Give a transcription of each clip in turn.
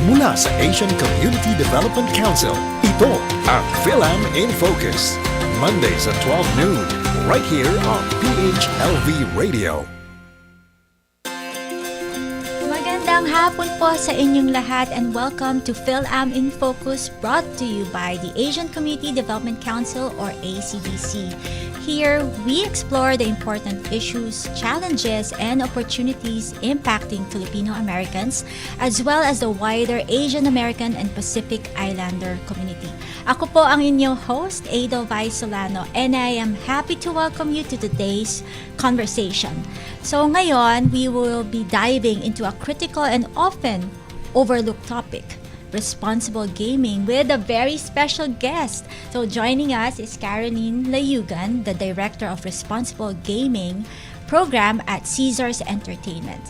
mula sa Asian Community Development Council. Ito ang Fil-Am in Focus. Mondays at 12 noon, right here on PHLV Radio. Magandang hapon po sa inyong lahat and welcome to Fil-Am in Focus, brought to you by the Asian Community Development Council or ACDC. Here, we explore the important issues, challenges, and opportunities impacting Filipino Americans as well as the wider Asian American and Pacific Islander community. Ako po ang inyong host, Edelweiss Solano, and I am happy to welcome you to today's conversation. So ngayon, we will be diving into a critical and often overlooked topic, responsible gaming, with a very special guest. So joining us is Carolene Layugan, the Director of Responsible Gaming Program at Caesars Entertainment.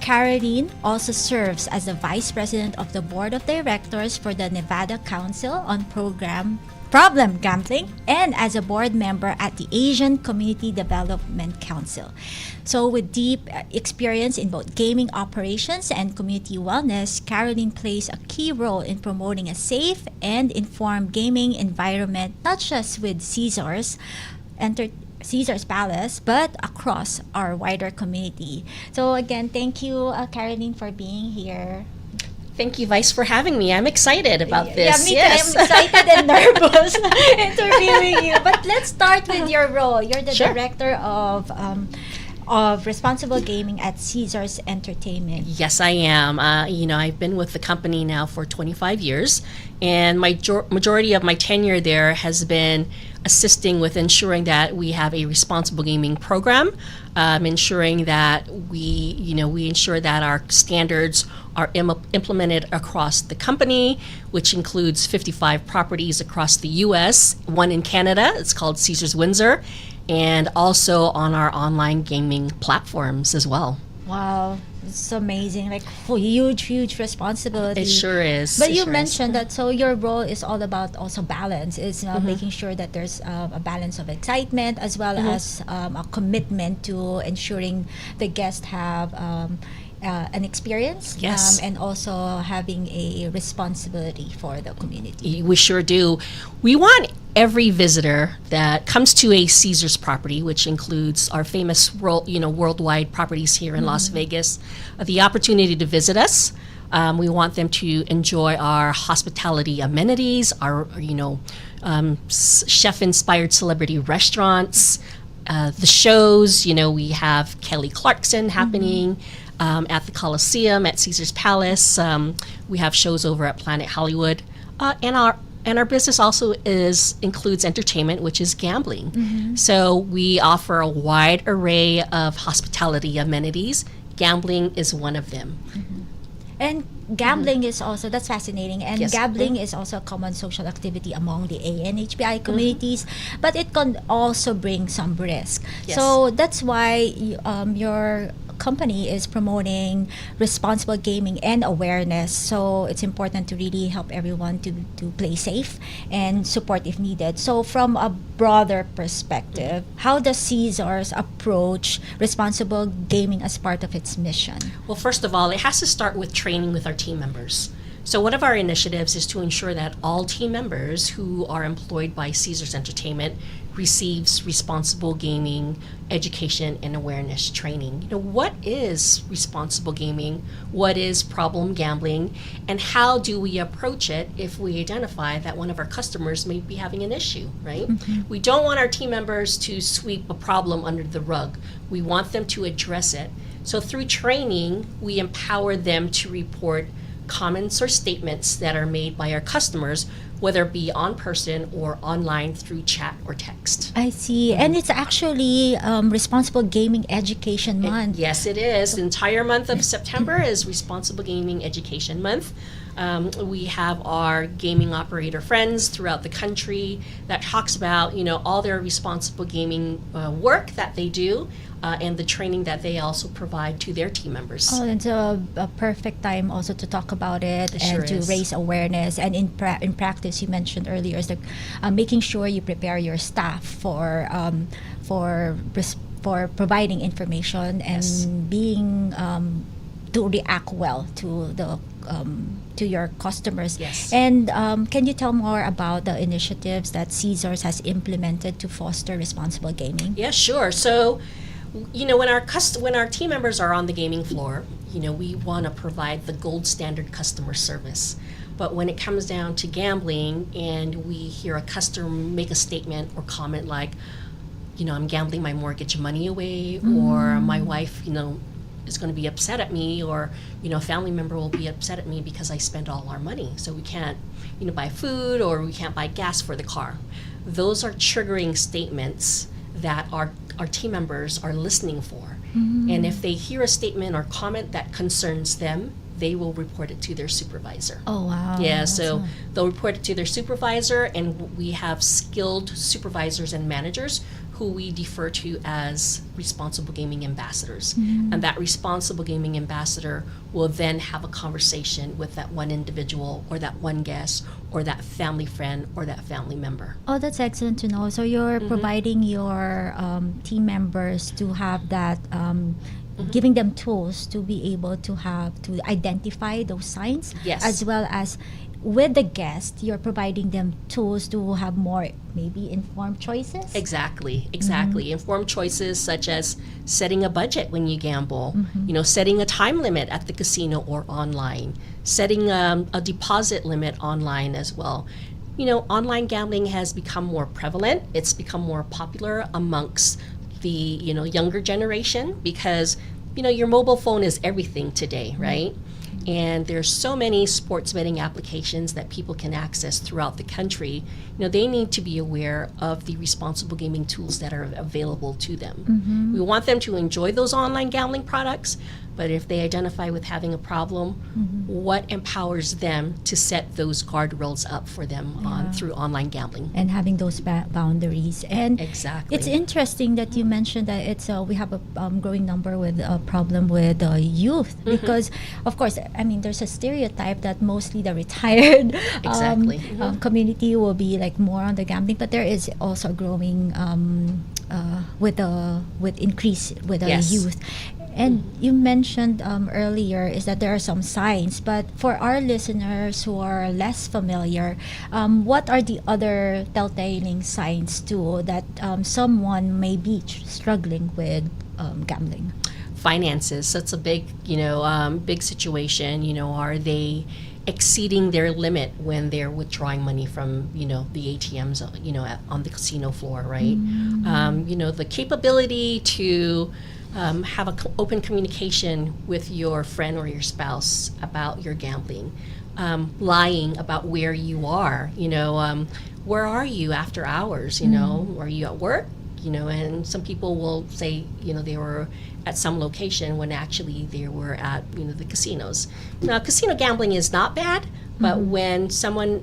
Carolene also serves as the Vice President of the Board of Directors for the Nevada Council on Problem Gambling and as a board member at the Asian Community Development Council. So with deep experience in both gaming operations and community wellness, Carolene plays a key role in promoting a safe and informed gaming environment, not just with Caesars Palace, but across our wider community. So again, thank you, Carolene, for being here. Thank you, Vice, for having me. I'm excited about this. Yeah, me too. I'm excited and nervous interviewing you. But let's start with your role. You're the Director of Responsible Gaming at Caesars Entertainment. Yes, I am. I've been with the company now for 25 years, and my majority of my tenure there has been assisting with ensuring that we have a responsible gaming program, ensuring that we ensure that our standards are implemented across the company, which includes 55 properties across the U.S., one in Canada, it's called Caesars Windsor, and also on our online gaming platforms as well. Wow, it's amazing. Like, huge responsibility. It sure is. But you mentioned that, so your role is all about also balance. It's making sure that there's a balance of excitement as well as a commitment to ensuring the guests have an experience, and also having a responsibility for the community. We sure do. We want every visitor that comes to a Caesars property, which includes our famous worldwide properties here in Las Vegas, the opportunity to visit us. We want them to enjoy our hospitality amenities, our chef-inspired celebrity restaurants, the shows. We have Kelly Clarkson happening at the Coliseum at Caesars Palace. We have shows over at Planet Hollywood, and our business also includes entertainment, which is gambling. So we offer a wide array of hospitality amenities. Gambling is one of them. And gambling is also, that's fascinating, and gambling is also a common social activity among the ANHPI communities, but it can also bring some risk. So that's why your company is promoting responsible gaming and awareness. So it's important to really help everyone to play safe and support if needed. So from a broader perspective, how does Caesars approach responsible gaming as part of its mission? Well, first of all, it has to start with training with our team members. So one of our initiatives is to ensure that all team members who are employed by Caesars Entertainment receives responsible gaming education and awareness training. What is responsible gaming? What is problem gambling? And how do we approach it if we identify that one of our customers may be having an issue, right? We don't want our team members to sweep a problem under the rug. We want them to address it. So through training, we empower them to report comments or statements that are made by our customers, whether it be on person or online through chat or text. I see. And it's actually Responsible Gaming Education Month. Yes, it is. The entire month of September is Responsible Gaming Education Month. We have our gaming operator friends throughout the country that talks about, all their responsible gaming work that they do, and the training that they also provide to their team members. Oh, it's a perfect time also to talk about it and to raise awareness. And in practice, you mentioned earlier, is making sure you prepare your staff for providing information and being to react well to your customers. Yes. And can you tell more about the initiatives that Caesars has implemented to foster responsible gaming? Yeah, sure. So, when our team members are on the gaming floor, we want to provide the gold standard customer service. But when it comes down to gambling and we hear a customer make a statement or comment like, I'm gambling my mortgage money away, or my wife, is going to be upset at me, or a family member will be upset at me because I spent all our money, so we can't buy food, or we can't buy gas for the car. Those are triggering statements that our team members are listening for. And if they hear a statement or comment that concerns them, they will report it to their supervisor. Oh, wow. Yeah, so they'll report it to their supervisor, and we have skilled supervisors and managers who we defer to as responsible gaming ambassadors. And that responsible gaming ambassador will then have a conversation with that one individual or that one guest or that family friend or that family member. Oh, that's excellent to know. So you're providing your team members to have that, giving them tools to be able to identify those signs, Yes. as well as with the guest, you're providing them tools to have more maybe informed choices. Exactly. Informed choices such as setting a budget when you gamble, setting a time limit at the casino or online, setting a deposit limit online as well. Online gambling has become more prevalent. It's become more popular amongst the younger generation because your mobile phone is everything today, right? And there's so many sports betting applications that people can access throughout the country. They need to be aware of the responsible gaming tools that are available to them. We want them to enjoy those online gambling products, but if they identify with having a problem, what empowers them to set those guardrails up for them through online gambling? And having those boundaries. And Exactly. it's interesting that you mentioned that we have a growing number with a problem with youth because, of course, there's a stereotype that mostly the retired Exactly. community will be like more on the gambling, but there is also a growing with increase with the Yes. youth. And you mentioned earlier is that there are some signs, but for our listeners who are less familiar, what are the other telltale signs too that someone may be struggling with gambling? Finances. That's a big, big situation. Are they exceeding their limit when they're withdrawing money from, the ATMs, on the casino floor, right? The capability to have an open communication with your friend or your spouse about your gambling, lying about where you are, where are you after hours, are you at work? And some people will say, they were at some location when actually they were at, the casinos. Now, casino gambling is not bad, but when someone,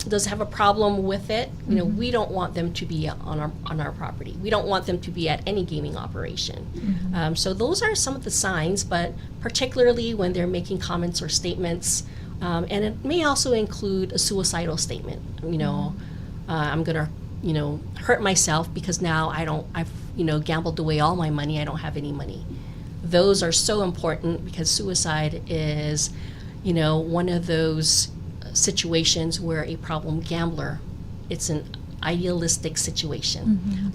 does have a problem with it, we don't want them to be on our property. We don't want them to be at any gaming operation. So those are some of the signs, but particularly when they're making comments or statements, and it may also include a suicidal statement. I'm gonna hurt myself because now I've gambled away all my money. I don't have any money. Those are so important because suicide is, one of those situations where a problem gambler, it's an idealistic situation.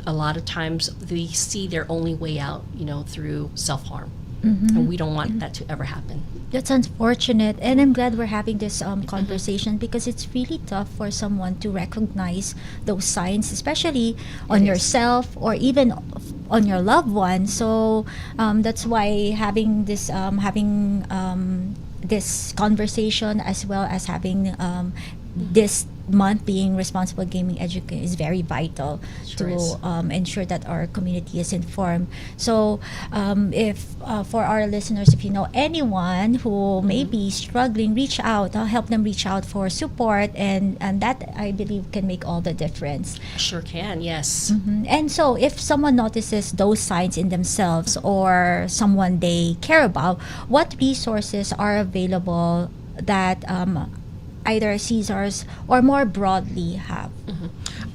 A lot of times they see their only way out, through self-harm. And we don't want that to ever happen. That's unfortunate, and I'm glad we're having this conversation because it's really tough for someone to recognize those signs, especially on yourself or even on your loved one. So that's why having this this conversation as well as having this month being responsible gaming education is very vital Sure to is. ensure that our community is informed. So if for our listeners, if you know anyone who may be struggling, reach out, help them reach out for support, and that I believe can make all the difference. Sure can, yes. And so if someone notices those signs in themselves or someone they care about, what resources are available that either Caesars or more broadly have?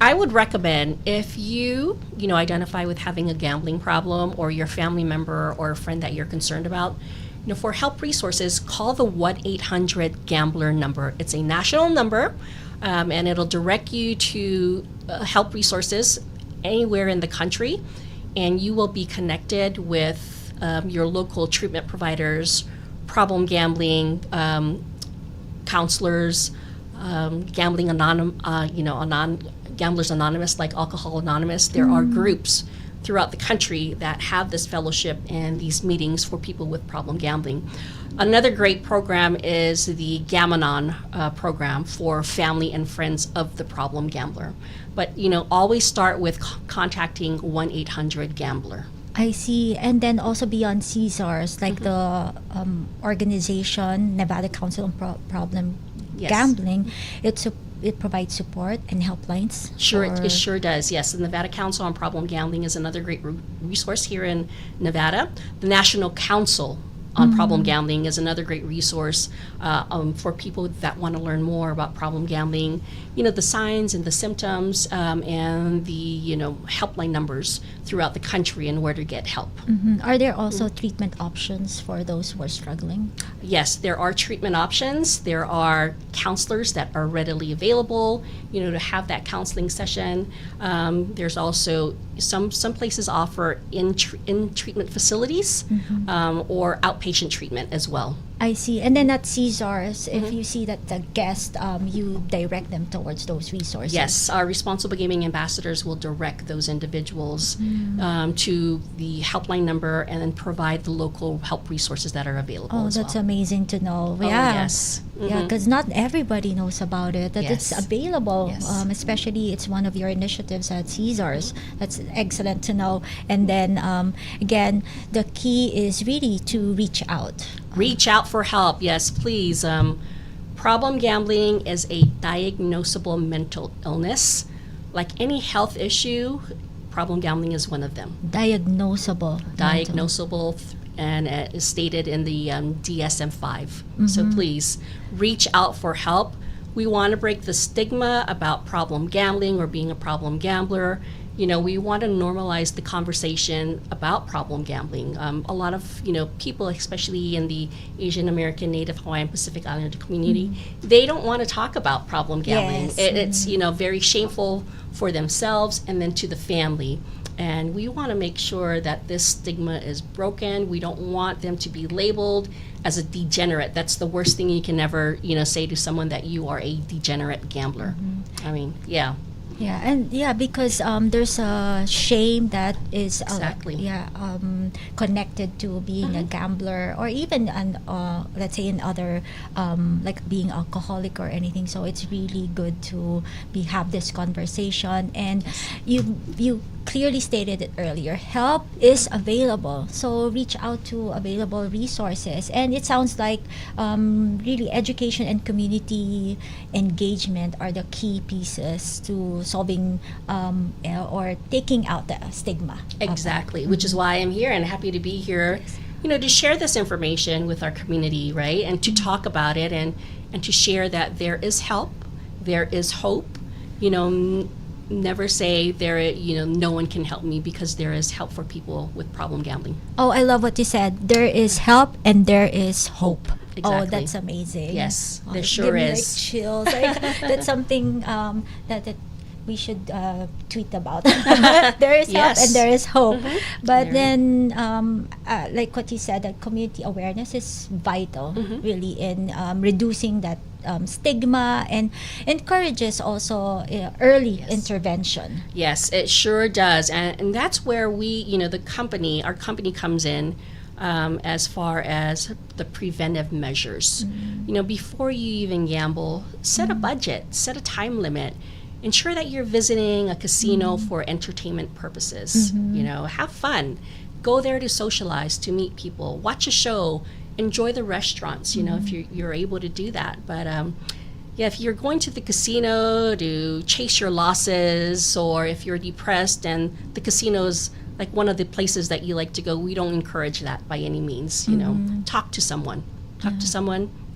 I would recommend if you identify with having a gambling problem or your family member or a friend that you're concerned about, for help resources, call the 1-800-GAMBLER number. It's a national number, and it'll direct you to help resources anywhere in the country, and you will be connected with your local treatment providers, problem gambling counselors, gambling Gamblers Anonymous, like Alcohol Anonymous. There are groups throughout the country that have this fellowship and these meetings for people with problem gambling. Another great program is the Gam-Anon program for family and friends of the problem gambler. But, always start with contacting 1-800-GAMBLER. I see. And then also beyond Caesars, like the organization, Nevada Council on Problem Yes. Gambling, it provides support and helplines. Sure, for- it sure does. Yes, the Nevada Council on Problem Gambling is another great resource here in Nevada. The National Council on Problem Gambling is another great resource for people that want to learn more about problem gambling. The signs and the symptoms and the helpline numbers throughout the country and where to get help. Are there also treatment options for those who are struggling? Yes, there are treatment options. There are counselors that are readily available, to have that counseling session. There's also some places offer in treatment facilities or outpatient treatment as well. I see. And then at Caesars, if you see that the guest, you direct them towards those resources. Yes, our responsible gaming ambassadors will direct those individuals to the helpline number and then provide the local help resources that are available Oh, as that's well. amazing to know. Oh, Yeah. yes. Yeah, because not everybody knows about it, that it's Yes. available, Yes. Especially it's one of your initiatives at Caesars. That's excellent to know. And then, again, the key is really to reach out. Reach out for help. Yes, please. Problem gambling is a diagnosable mental illness. Like any health issue, problem gambling is one of them. Diagnosable. Diagnosable and is stated in the DSM-5. So please reach out for help. We want to break the stigma about problem gambling or being a problem gambler. We want to normalize the conversation about problem gambling. A lot of, people, especially in the Asian American, Native Hawaiian, Pacific Islander community, they don't want to talk about problem gambling. Yes. It's, very shameful for themselves and then to the family. And we want to make sure that this stigma is broken. We don't want them to be labeled as a degenerate. That's the worst thing you can ever, say to someone, that you are a degenerate gambler. I mean, yeah. Yeah, and because there's a shame that is Exactly. connected to being a gambler, or even let's say in other like being alcoholic or anything. So it's really good to have this conversation. And you clearly stated it earlier. Help is available, so reach out to available resources. And it sounds like really education and community engagement are the key pieces to solving or taking out the stigma. Exactly, which is why I'm here and happy to be here, to share this information with our community, right? And to talk about it and to share that there is help, there is hope. Never say no one can help me, because there is help for people with problem gambling. Oh, I love what you said. There is help and there is hope. Oh, Exactly. that's amazing. Yes, Oh, there it sure gave me, is. like, chills. Like, that's something that we should tweet about. There is help Yes. and there is hope. But There- then, like what you said, that community awareness is vital, really, in reducing that stigma, and encourages also early intervention. Yes, it sure does. And that's where we, our company comes in as far as the preventive measures. Before you even gamble, set a budget, set a time limit. Ensure that you're visiting a casino for entertainment purposes. Have fun. Go there to socialize, to meet people, watch a show, enjoy the restaurants, if you're able to do that. But if you're going to the casino to chase your losses, or if you're depressed and the casino's like one of the places that you like to go, we don't encourage that by any means. Talk to someone.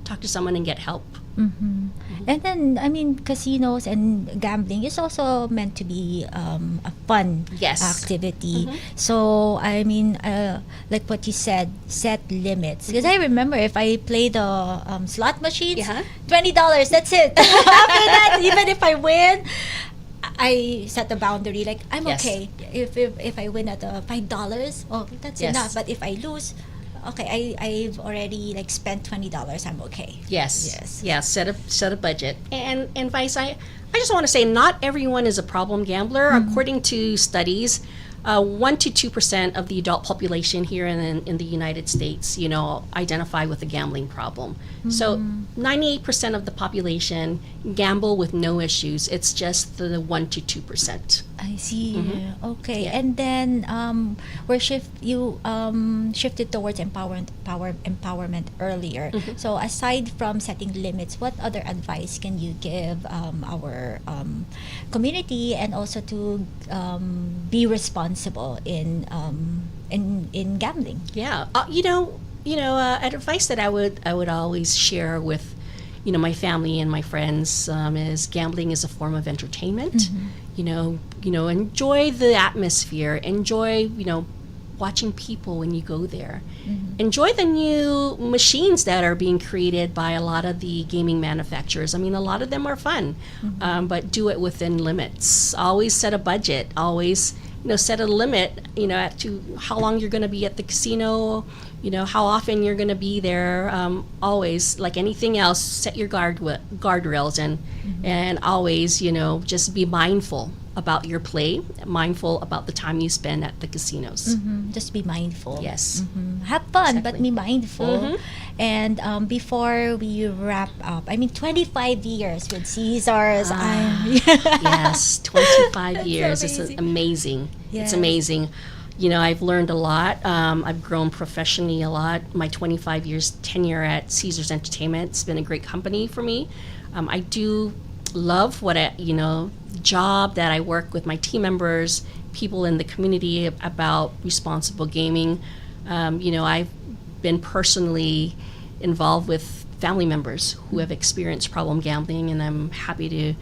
talk to someone and get help. And then, I mean, casinos and gambling is also meant to be a fun Yes. activity. So, I mean, like what you said, set limits. Because I remember if I play the slot machines, Yeah. $20, that's it. After that, even if I win, I set a boundary. Like, I'm Yes. okay. If I win at $5, oh, that's Yes. enough. But if I lose, okay, I've already like spent $20. I'm okay. Yes. Yes. Yeah. Set a budget. And Vice, I just want to say, not everyone is a problem gambler. According to studies, 1 to 2% of the adult population here in the United States, identify with a gambling problem. So 98% of the population gamble with no issues. It's just the 1 to 2%. I see. Okay, Yeah. and then you shifted towards empowerment earlier. So aside from setting limits, what other advice can you give our community, and also to be responsible in gambling? Yeah, advice that I would always share with, my family and my friends is gambling is a form of entertainment. Enjoy the atmosphere. Enjoy, watching people when you go there. Enjoy the new machines that are being created by a lot of the gaming manufacturers. I mean, a lot of them are fun, but do it within limits. Always set a budget. Always, set a limit, at to how long you're going to be at the casino, how often you're going to be there. Always, like anything else, set your guardrails and always, just be mindful about your play, mindful about the time you spend at the casinos. Just be mindful. Yes. Have fun, but Exactly. be mindful. And before we wrap up, I mean, 25 years with Caesars. Yes, 25 years. It's amazing. amazing. Yes. It's amazing. I've learned a lot. I've grown professionally a lot. My 25 years tenure at Caesars Entertainment, it's been a great company for me. I do love job that I work with my team members, people in the community about responsible gaming. I've been personally involved with family members who have experienced problem gambling, and I'm happy to,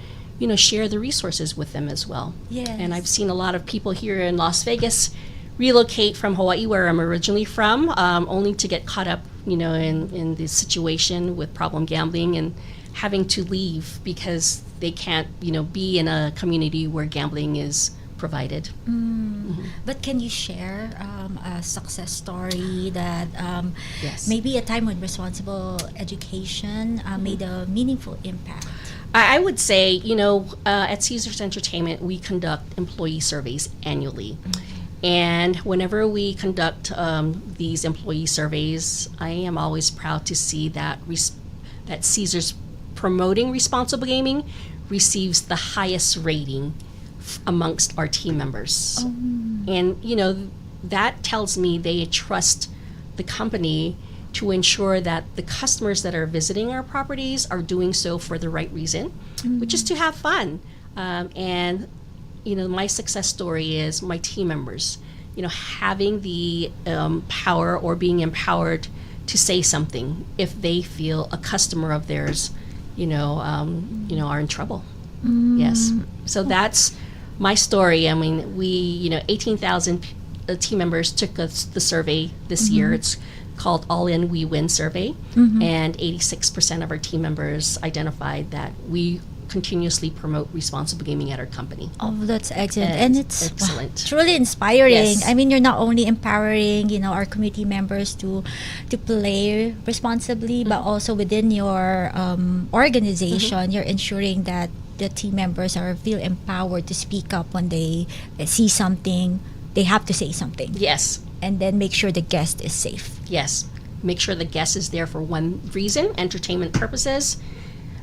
share the resources with them as well. Yes. And I've seen a lot of people here in Las Vegas relocate from Hawaii, where I'm originally from, only to get caught up, in the situation with problem gambling and having to leave because they can't, be in a community where gambling is provided. But can you share a success story that Yes. maybe a time when responsible education made a meaningful impact? I would say, at Caesars Entertainment, we conduct employee surveys annually. And whenever we conduct these employee surveys, I am always proud to see that that Caesars promoting responsible gaming receives the highest rating amongst our team members. And, that tells me they trust the company to ensure that the customers that are visiting our properties are doing so for the right reason, which is to have fun. And my success story is my team members, having the power or being empowered to say something if they feel a customer of theirs, are in trouble. Yes. So that's my story. I mean, we, 18,000 team members took us the survey this year. It's called All In We Win survey, and 86% of our team members identified that we continuously promote responsible gaming at our company. Oh, that's excellent. And And it's excellent. truly inspiring. Yes. I mean, you're not only empowering, our community members to play responsibly, but also within your organization, you're ensuring that the team members feel empowered to speak up when they see something. They have to say something. Yes. And then make sure the guest is safe. Yes. Make sure the guest is there for one reason, entertainment purposes.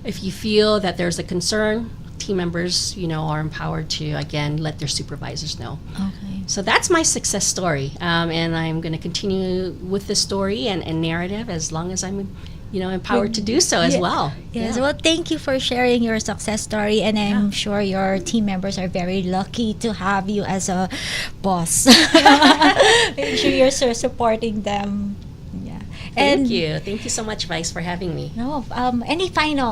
If you feel that there's a concern, team members, are empowered to, again, let their supervisors know. Okay. So that's my success story. And I'm going to continue with this story and narrative as long as I'm, empowered to do so as well. Yes. Yeah. Well, thank you for sharing your success story, and I'm sure your team members are very lucky to have you as a boss. Make sure you're supporting them. Yeah. Thank you. Thank you so much, Vice, for having me. No, any final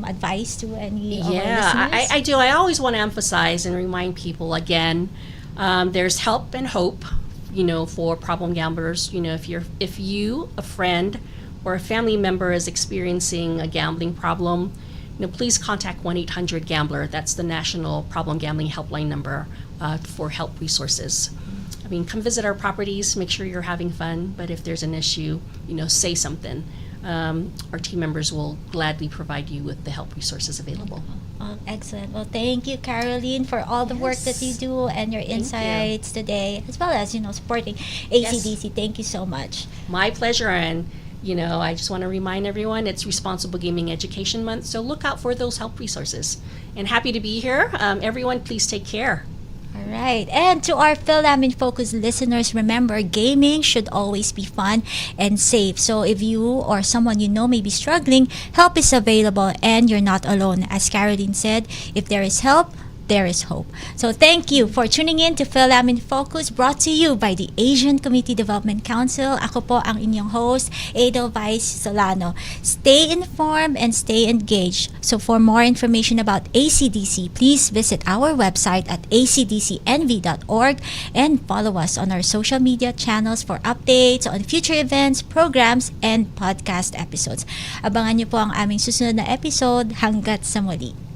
advice to any of our Yeah, listeners? I do. I always want to emphasize and remind people again, there's help and hope, for problem gamblers. If you, a friend, or a family member is experiencing a gambling problem, please contact 1-800-GAMBLER. That's the National Problem Gambling Helpline number for help resources. Come visit our properties, make sure you're having fun, but if there's an issue, say something. Our team members will gladly provide you with the help resources available. Excellent. Well, thank you, Caroline, for all the work that you do and your insights today, as well as, supporting ACDC. Thank you so much. My pleasure, and I just want to remind everyone it's Responsible Gaming Education Month, so look out for those help resources. And happy to be here. Everyone, please take care. All right. And to our Fil-Am in Focus listeners, remember, gaming should always be fun and safe. So if you or someone you know may be struggling, help is available and you're not alone. As Caroline said, if there is help, there is hope. So thank you for tuning in to Fil-Am in Focus, brought to you by the Asian Community Development Council. Ako po ang inyong host, Edelweiss Solano. Stay informed and stay engaged. So for more information about ACDC, please visit our website at acdcnv.org and follow us on our social media channels for updates on future events, programs, and podcast episodes. Abangan niyo po ang aming susunod na episode. Hanggat sa muli.